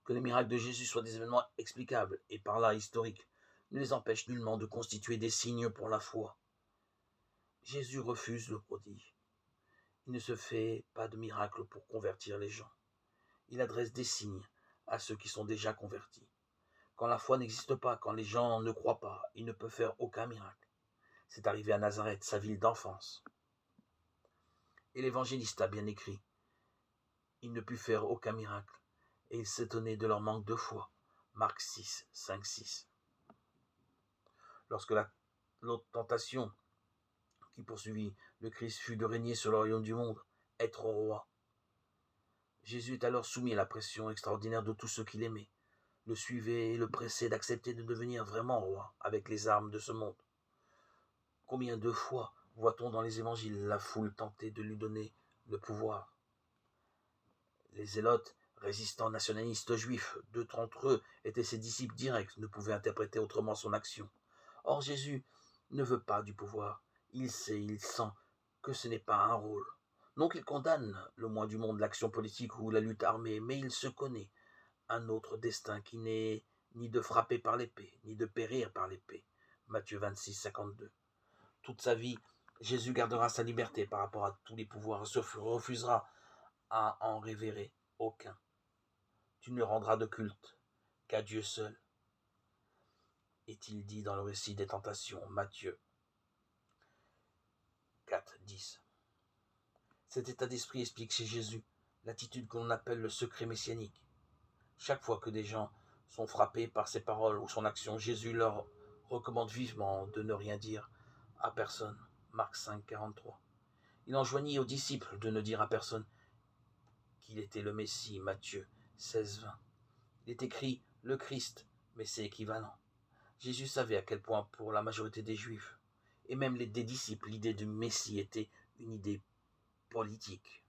Que les miracles de Jésus soient des événements explicables et par là historiques ne les empêche nullement de constituer des signes pour la foi. Jésus refuse le prodige. Il ne se fait pas de miracles pour convertir les gens. Il adresse des signes à ceux qui sont déjà convertis. Quand la foi n'existe pas, quand les gens ne croient pas, il ne peut faire aucun miracle. C'est arrivé à Nazareth, sa ville d'enfance. Et l'évangéliste a bien écrit. Il ne put faire aucun miracle, et il s'étonnait de leur manque de foi. Marc 6, 5, 6. Lorsque l'autre tentation qui poursuivit le Christ fut de régner sur le royaume du monde, être roi. Jésus est alors soumis à la pression extraordinaire de tous ceux qui l'aimaient, le suivaient et le pressaient d'accepter de devenir vraiment roi avec les armes de ce monde. Combien de fois voit-on dans les évangiles la foule tenter de lui donner le pouvoir? Les zélotes, résistants nationalistes juifs, deux d'entre eux étaient ses disciples directs, ne pouvaient interpréter autrement son action. Or Jésus ne veut pas du pouvoir. Il sait, il sent que ce n'est pas un rôle. Non qu'il condamne le moins du monde l'action politique ou la lutte armée, mais il se connaît un autre destin qui n'est ni de frapper par l'épée, ni de périr par l'épée. Matthieu 26, 52. Toute sa vie, Jésus gardera sa liberté par rapport à tous les pouvoirs et se refusera à en révérer aucun. Tu ne rendras de culte qu'à Dieu seul, est-il dit dans le récit des tentations, Matthieu 4, 10. Cet état d'esprit explique chez Jésus l'attitude que l'on appelle le secret messianique. Chaque fois que des gens sont frappés par ses paroles ou son action, Jésus leur recommande vivement de ne rien dire à personne. Marc 5, 43. Il enjoignit aux disciples de ne dire à personne qu'il était le Messie. Matthieu 16, 20. Il est écrit le Christ, mais c'est équivalent. Jésus savait à quel point pour la majorité des Juifs, et même des disciples, l'idée du Messie était une idée politique.